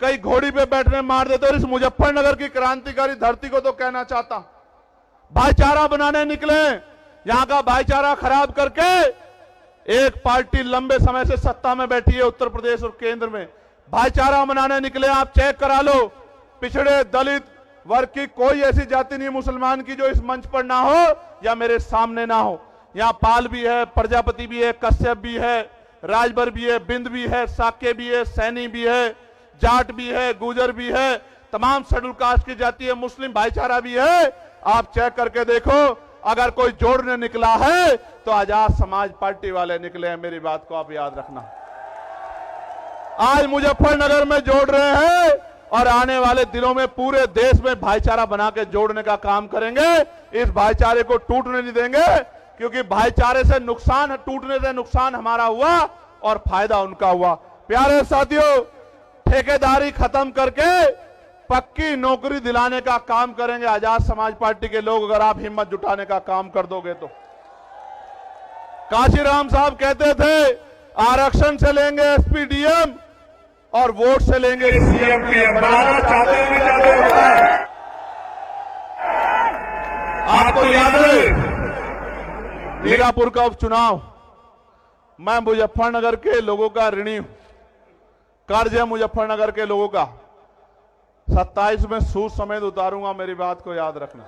कहीं घोड़ी पे बैठने मार देते। और इस मुजफ्फरनगर की क्रांतिकारी धरती को तो कहना चाहता, भाईचारा बनाने निकले, यहां का भाईचारा खराब करके एक पार्टी लंबे समय से सत्ता में बैठी है उत्तर प्रदेश और केंद्र में, भाईचारा बनाने निकले। आप चेक करा लो, पिछड़े दलित वर्ग की कोई ऐसी जाति नहीं मुसलमान की जो इस मंच पर ना हो या मेरे सामने ना हो। यहां पाल भी है, प्रजापति भी है, कश्यप भी है, राजभर भी है, बिंद भी है, साके भी है, सैनी भी है, जाट भी है, गुजर भी है, तमाम शेड्यूल कास्ट की जाति है, मुस्लिम भाईचारा भी है। आप चेक करके देखो, अगर कोई जोड़ने निकला है तो आजाद समाज पार्टी वाले निकले हैं। मेरी बात को आप याद रखना। आज मुजफ्फरनगर में जोड़ रहे हैं और आने वाले दिनों में पूरे देश में भाईचारा बना के जोड़ने का काम करेंगे। इस भाईचारे को टूटने नहीं देंगे, क्योंकि भाईचारे से नुकसान, टूटने से नुकसान हमारा हुआ और फायदा उनका हुआ। प्यारे साथियों, ठेकेदारी खत्म करके पक्की नौकरी दिलाने का काम करेंगे आजाद समाज पार्टी के लोग, अगर आप हिम्मत जुटाने का काम कर दोगे तो। काशीराम साहब कहते थे आरक्षण से लेंगे एसपी डीएम और वोट से लेंगे सीएम पीएम। बनाना चाहते हैं। आपको याद है मीरापुर का उपचुनाव, मैं मुजफ्फरनगर के लोगों का ऋणी हूं, कर्ज है मुजफ्फरनगर के लोगों का। 27 में सूद समेत उतारूंगा, मेरी बात को याद रखना।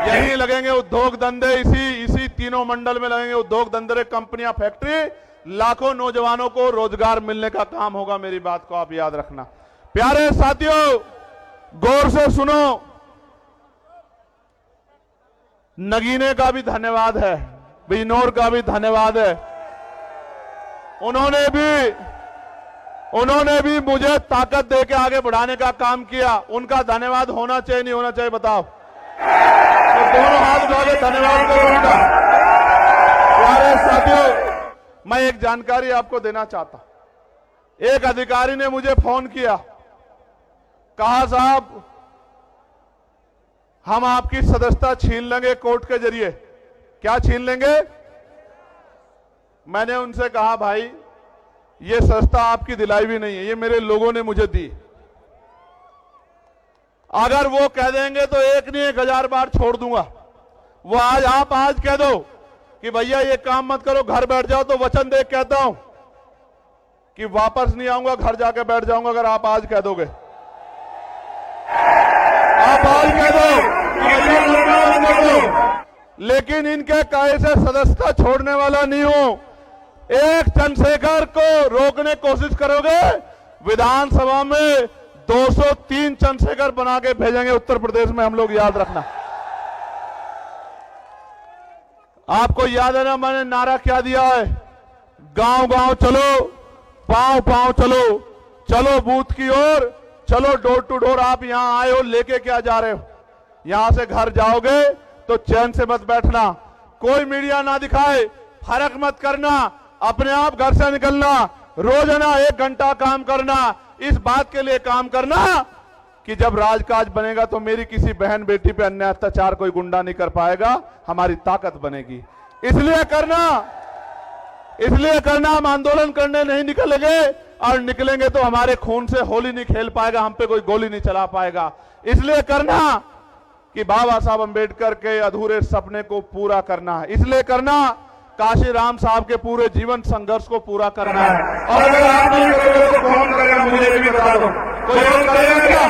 यहीं लगेंगे उद्योग धंधे, इसी तीनों मंडल में लगेंगे उद्योग धंधे, कंपनियां, फैक्ट्री, लाखों नौजवानों को रोजगार मिलने का काम होगा। मेरी बात को आप याद रखना। प्यारे साथियों, गौर से सुनो, नगीने का भी धन्यवाद है, बिजनौर का भी धन्यवाद है। उन्होंने भी मुझे ताकत देके आगे बढ़ाने का काम किया। उनका धन्यवाद होना चाहिए नहीं होना चाहिए बताओ? तो दोनों हाथ उठा के धन्यवाद करो उनका। प्यारे साथियों, मैं एक जानकारी आपको देना चाहता। एक अधिकारी ने मुझे फोन किया, कहा साहब हम आपकी सदस्यता छीन लेंगे कोर्ट के जरिए। क्या छीन लेंगे? मैंने उनसे कहा भाई ये सदस्यता आपकी दिलाई भी नहीं है, ये मेरे लोगों ने मुझे दी। अगर वो कह देंगे तो एक नहीं 1000 बार छोड़ दूंगा। वो आप आज कह दो कि भैया ये काम मत करो, घर बैठ जाओ, तो वचन दे कहता हूं कि वापस नहीं आऊंगा, घर जाके बैठ जाऊंगा। अगर आप आज कह दोगे, आप आज कह दो कि भैया लड़ना बंद कर दो, लेकिन इनके कहे से सदस्यता छोड़ने वाला नहीं हूं। एक चंद्रशेखर को रोकने की कोशिश करोगे, विधानसभा में 203 चंद्रशेखर बना के भेजेंगे उत्तर प्रदेश में हम लोग, याद रखना। आपको याद है ना मैंने नारा क्या दिया है? गांव गांव चलो, पांव पांव चलो, चलो बूथ की ओर, चलो डोर टू डोर। आप यहां आए हो, लेके क्या जा रहे हो? यहां से घर जाओगे तो चैन से मत बैठना, कोई मीडिया ना दिखाए, फर्क मत करना, अपने आप घर से निकलना, रोजाना 1 घंटा काम करना। इस बात के लिए काम करना कि जब राजकाज बनेगा तो मेरी किसी बहन बेटी पे अन्याय अत्याचार कोई गुंडा नहीं कर पाएगा, हमारी ताकत बनेगी। इसलिए करना हम आंदोलन करने नहीं निकलेंगे, और निकलेंगे तो हमारे खून से होली नहीं खेल पाएगा, हम पे कोई गोली नहीं चला पाएगा। इसलिए करना कि बाबा साहब अंबेडकर के अधूरे सपने को पूरा करना है। इसलिए करना काशीराम साहब के पूरे जीवन संघर्ष को पूरा करना है। और अगर आप नहीं करोगे तो कौन करेगा? मुझे भी बता दो, कोई और करेगा क्या?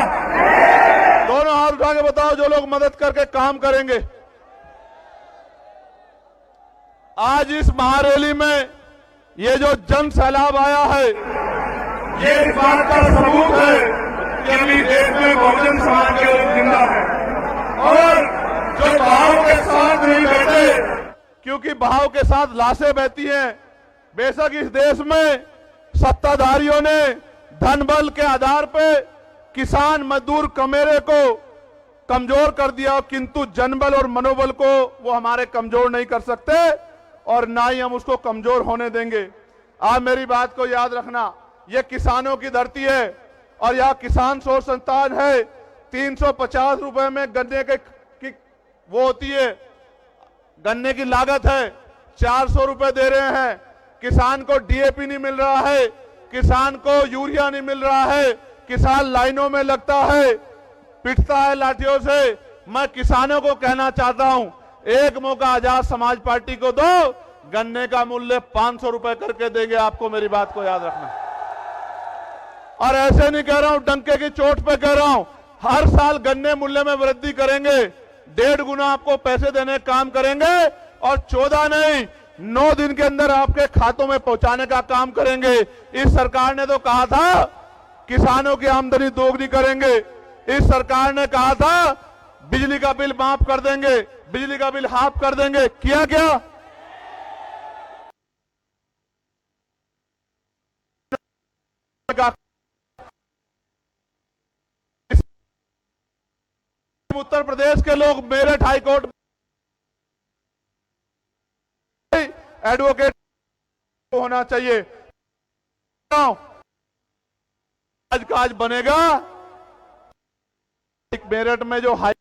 दोनों हाथ उठा के बताओ जो लोग मदद करके काम करेंगे। आज इस महारैली में ये जो जन सैलाब आया है, ये इस बात का सबूत है कि अभी देश में बहुजन समाज के लोग जिंदा है, और जो भाव के साथ नहीं बैठे, क्योंकि बहाव के साथ लाशें बहती हैं। बेशक इस देश में सत्ताधारियों ने धन बल के आधार पे किसान मजदूर कमेरे को कमजोर कर दिया, किंतु जनबल और मनोबल को वो हमारे कमजोर नहीं कर सकते, और ना ही हम उसको कमजोर होने देंगे। आप मेरी बात को याद रखना, ये किसानों की धरती है और यहाँ किसान शोध संस्थान है। 350 रुपए में गन्ने की वो होती है, गन्ने की लागत है, 400 रुपए दे रहे हैं। किसान को डीएपी नहीं मिल रहा है, किसान को यूरिया नहीं मिल रहा है, किसान लाइनों में लगता है, पिटता है लाठियों से। मैं किसानों को कहना चाहता हूं, एक मौका आजाद समाज पार्टी को दो, गन्ने का मूल्य 500 रुपए करके देंगे आपको, मेरी बात को याद रखना। और ऐसे नहीं कह रहा हूं, डंके की चोट पे कह रहा हूं, हर साल गन्ने मूल्य में वृद्धि करेंगे, 1.5 गुना आपको पैसे देने का काम करेंगे, और 14 नहीं 9 दिन के अंदर आपके खातों में पहुंचाने का काम करेंगे। इस सरकार ने तो कहा था किसानों की आमदनी दोगुनी करेंगे, इस सरकार ने कहा था बिजली का बिल माफ कर देंगे, बिजली का बिल हाफ कर देंगे, किया क्या? उत्तर प्रदेश के लोग मेरठ हाईकोर्ट एडवोकेट होना चाहिए। आज काज बनेगा मेरठ में जो हाई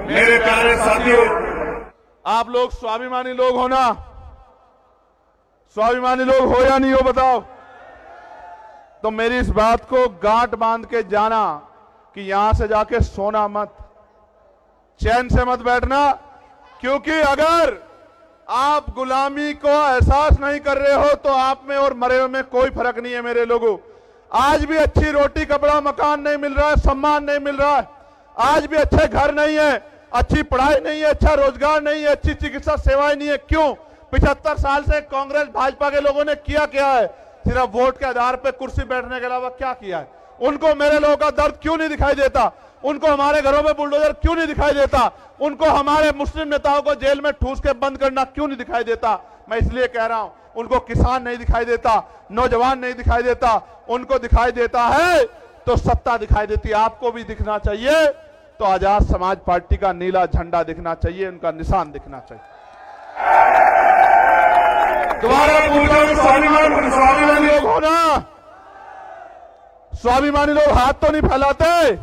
मेरे प्यारे साथियों, आप लोग स्वाभिमानी लोग हो ना? स्वाभिमानी लोग हो या नहीं हो बताओ? तो मेरी इस बात को गांठ बांध के जाना कि यहां से जाके सोना मत, चैन से मत बैठना, क्योंकि अगर आप गुलामी को एहसास नहीं कर रहे हो तो आप में और मरे हुए में कोई फर्क नहीं है मेरे लोगों। आज भी अच्छी रोटी कपड़ा मकान नहीं मिल रहा है, सम्मान नहीं मिल रहा है, आज भी अच्छे घर नहीं है, अच्छी पढ़ाई नहीं है, अच्छा रोजगार नहीं है, अच्छी चिकित्सा सेवाएं नहीं है। क्यों? 75 साल से कांग्रेस भाजपा के लोगों ने किया क्या है? सिर्फ वोट के आधार पर कुर्सी बैठने के अलावा क्या किया है? उनको मेरे लोगों का दर्द क्यों नहीं दिखाई देता? उनको हमारे घरों में बुलडोजर क्यों नहीं दिखाई देता? उनको हमारे मुस्लिम नेताओं को जेल में ठूस के बंद करना क्यों नहीं दिखाई देता? मैं इसलिए कह रहा हूं, उनको किसान नहीं दिखाई देता, नौजवान नहीं दिखाई देता, उनको दिखाई देता है तो सत्ता दिखाई देती है। आपको भी दिखना चाहिए तो आजाद समाज पार्टी का नीला झंडा दिखना चाहिए, उनका निशान दिखना चाहिए। दोबारा पूछो, स्वाभिमानी लोग हो ना? स्वाभिमानी लोग हाथ तो नहीं फैलाते?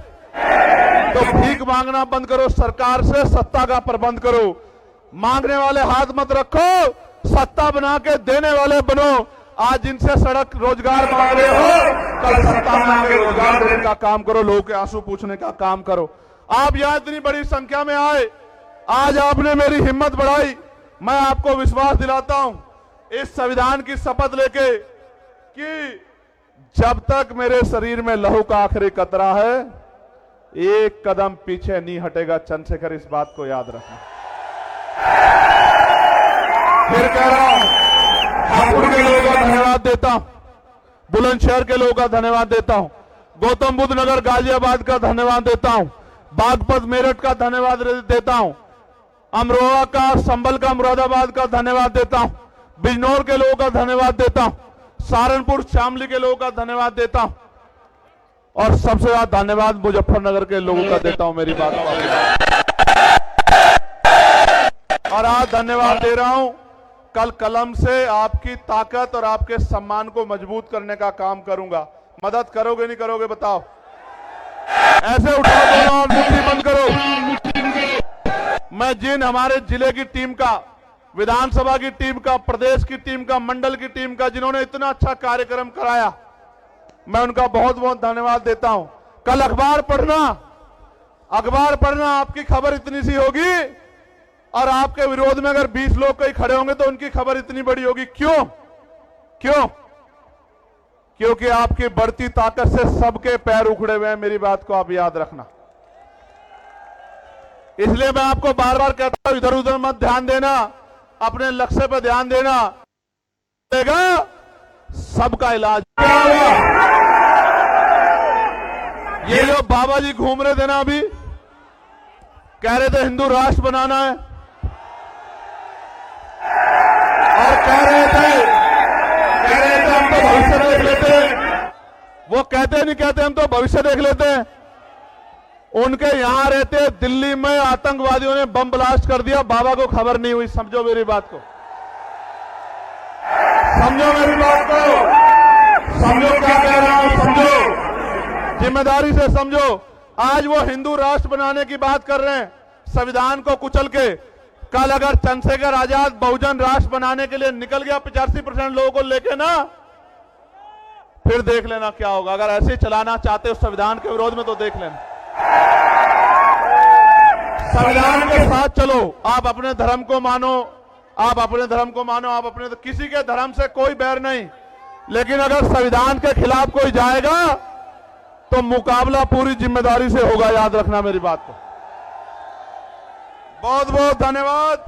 तो भीख मांगना बंद करो, सरकार से सत्ता का प्रबंध करो। मांगने वाले हाथ मत रखो, सत्ता बना के देने वाले बनो। आज जिनसे सड़क रोजगार मांग रहे हो, कल सत्ता बना के रोजगार देने का काम करो, लोगों के आंसू पूछने का काम करो। आप यहां इतनी बड़ी संख्या में आए, आज आपने मेरी हिम्मत बढ़ाई। मैं आपको विश्वास दिलाता हूं इस संविधान की शपथ लेके कि जब तक मेरे शरीर में लहू का आखिरी कतरा है, एक कदम पीछे नहीं हटेगा चंद्रशेखर, इस बात को याद रखना। फिर कह रहा हूं, हापुड़ के लोगों का धन्यवाद देता हूं, बुलंदशहर के लोगों का धन्यवाद देता हूं, गौतम बुद्ध नगर गाजियाबाद का धन्यवाद देता हूं, बागपत मेरठ का धन्यवाद देता हूं, अमरोहा का, संभल का, मुरादाबाद का धन्यवाद देता हूं, बिजनौर के लोगों का धन्यवाद देता हूं, सहारनपुर शामली के लोगों का धन्यवाद देता हूं, और सबसे ज्यादा धन्यवाद मुजफ्फरनगर के लोगों का देता हूं। मेरी बात और आज धन्यवाद दे रहा हूं, कल कलम से आपकी ताकत और आपके सम्मान को मजबूत करने का काम करूंगा। मदद करोगे नहीं करोगे बताओ? ऐसे उठाओ दोनों और मुट्ठी बंद करो। मैं जिन हमारे जिले की टीम का, विधानसभा की टीम का, प्रदेश की टीम का, मंडल की टीम का, जिन्होंने इतना अच्छा कार्यक्रम कराया, मैं उनका बहुत बहुत धन्यवाद देता हूं। कल अखबार पढ़ना, आपकी खबर इतनी सी होगी और आपके विरोध में अगर 20 लोग कहीं खड़े होंगे तो उनकी खबर इतनी बड़ी होगी। क्यों? क्योंकि आपकी बढ़ती ताकत से सबके पैर उखड़े हुए हैं। मेरी बात को आप याद रखना। इसलिए मैं आपको बार बार कहता हूं, इधर उधर मत ध्यान देना, अपने लक्ष्य पर ध्यान देना। सबका इलाज ये जो बाबा जी घूम रहे थे ना, अभी कह रहे थे हिंदू राष्ट्र बनाना है, और कह रहे थे हम तो भविष्य देख लेते हैं। वो कहते नहीं कहते हम तो भविष्य देख लेते हैं। उनके यहां रहते दिल्ली में आतंकवादियों ने बम ब्लास्ट कर दिया, बाबा को खबर नहीं हुई। समझो मेरी बात को, समझो मेरी बात को, समझो क्या कह रहा हूं, समझो, जिम्मेदारी से समझो। आज वो हिंदू राष्ट्र बनाने की बात कर रहे हैं, संविधान को कुचल के। कल अगर चंद्रशेखर आजाद बहुजन राष्ट्र बनाने के लिए निकल गया 85% लोगों को लेके ना, फिर देख लेना क्या होगा। अगर ऐसे चलाना चाहते हो संविधान के विरोध में तो देख लेना। संविधान के साथ चलो, आप अपने धर्म को मानो, आप अपने धर्म को मानो, आप अपने, किसी के धर्म से कोई बैर नहीं, लेकिन अगर संविधान के खिलाफ कोई जाएगा तो मुकाबला पूरी जिम्मेदारी से होगा, याद रखना मेरी बात को। बहुत बहुत धन्यवाद।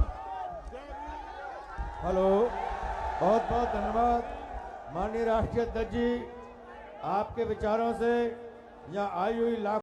हेलो, बहुत बहुत धन्यवाद माननीय राष्ट्रीय अध्यक्ष जी, आपके विचारों से यहाँ आई हुई लाख